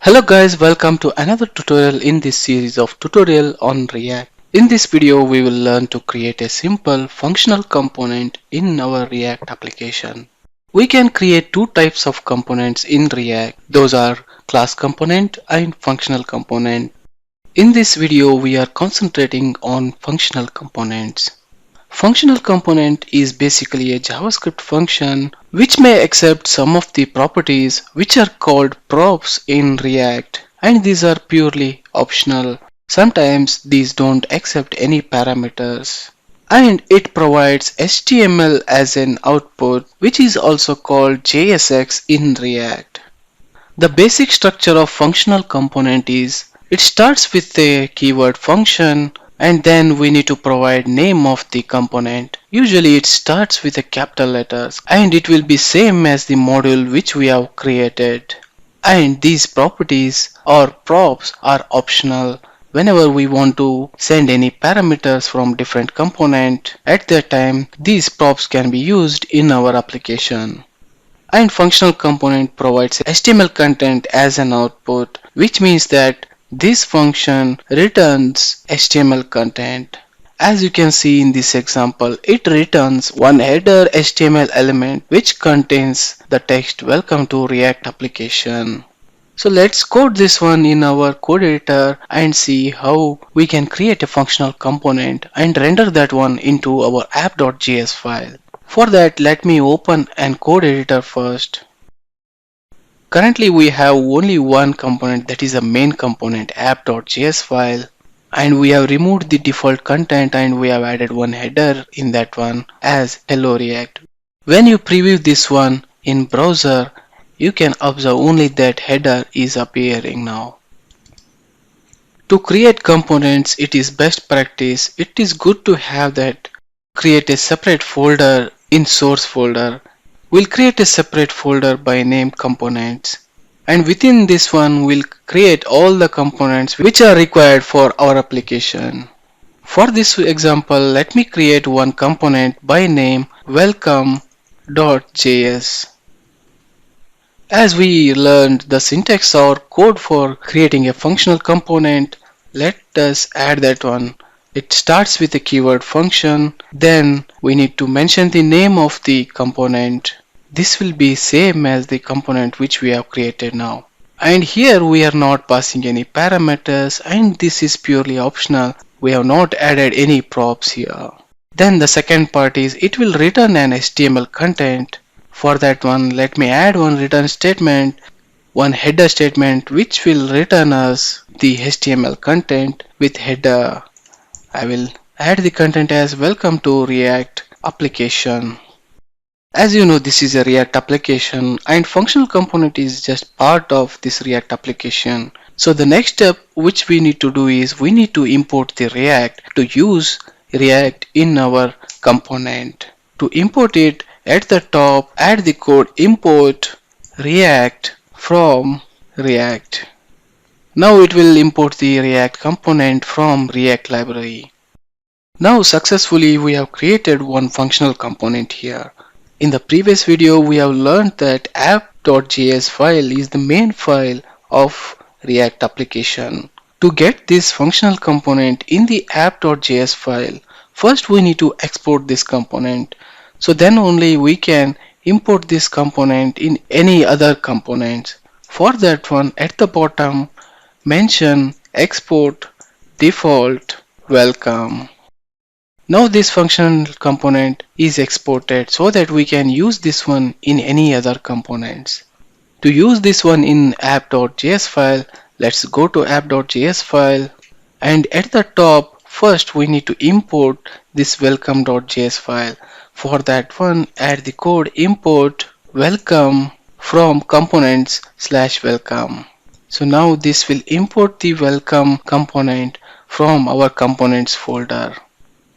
Hello guys, welcome to another tutorial in this series of tutorial on React. In this video we will learn to create a simple functional component in our React application. We can create two types of components in React. Those are class component and functional component. In this video we are concentrating on functional components. Functional component is basically a JavaScript function which may accept some of the properties which are called props in React, and these are purely optional. Sometimes these don't accept any parameters. And it provides HTML as an output, which is also called JSX in React. The basic structure of functional component is it starts with a keyword function, and then we need to provide name of the component. Usually it starts with a capital letters and it will be same as the module which we have created. And these properties or props are optional. Whenever we want to send any parameters from different component, at that time these props can be used in our application. And functional component provides HTML content as an output, which means that this function returns HTML content. As you can see in this example, it returns one header HTML element which contains the text "Welcome to React application." So let's code this one in our code editor and see how we can create a functional component and render that one into our app.js file. For that, let me open an code editor first. Currently we have only one component, that is a main component app.js file, and we have removed the default content and we have added one header in that one as hello React. When you preview this one in browser, you can observe only that header is appearing now. To create components, it is best practice. It is good to have that create a separate folder in source folder. We'll create a separate folder by name components, and within this one we'll create all the components which are required for our application. For this example, let me create one component by name welcome.js. As we learned the syntax or code for creating a functional component, let us add that one. It starts with a keyword function, then we need to mention the name of the component. This will be same as the component which we have created now. And here we are not passing any parameters, and this is purely optional. We have not added any props here. Then the second part is it will return an HTML content. For that one, let me add one return statement, one header statement which will return us the HTML content with header. I will add the content as welcome to React application. As you know, this is a React application and functional component is just part of this React application. So the next step which we need to do is we need to import the React to use React in our component. To import it, at the top add the code import React from React. Now it will import the React component from React library. Now successfully we have created one functional component here. In the previous video we have learned that app.js file is the main file of React application. To get this functional component in the app.js file, first we need to export this component. So then only we can import this component in any other components. For that one, at the bottom mention export default welcome. Now this functional component is exported so that we can use this one in any other components. To use this one in app.js file, let's go to app.js file, and at the top first we need to import this welcome.js file. For that one, add the code import welcome from components/welcome. So now this will import the welcome component from our components folder.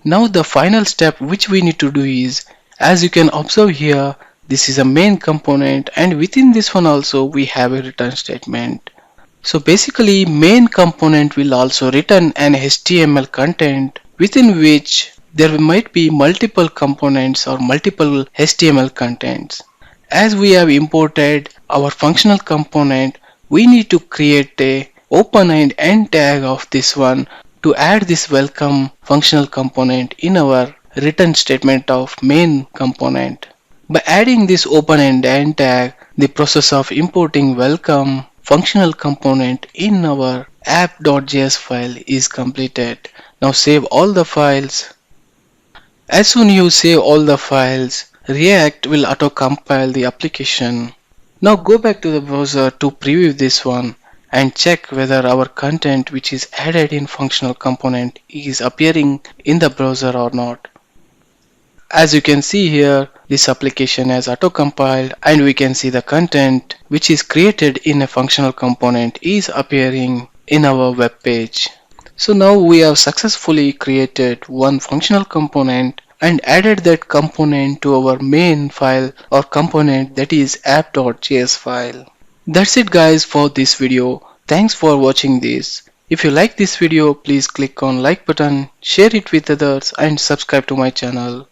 Now the final step which we need to do is, as you can observe here, this is a main component and within this one also we have a return statement. So basically main component will also return an HTML content within which there might be multiple components or multiple HTML contents. As we have imported our functional component, we need to create a open and end tag of this one to add this welcome functional component in our return statement of main component. By adding this open and end tag, the process of importing welcome functional component in our app.js file is completed. Now save all the files. As soon you save all the files, React will auto-compile the application. Now go back to the browser to preview this one and check whether our content which is added in functional component is appearing in the browser or not. As you can see here, this application has auto-compiled and we can see the content which is created in a functional component is appearing in our web page. So now we have successfully created one functional component and added that component to our main file or component, that is app.js file. That's it guys for this video. Thanks for watching this. If you like this video, please click on like button, share it with others and subscribe to my channel.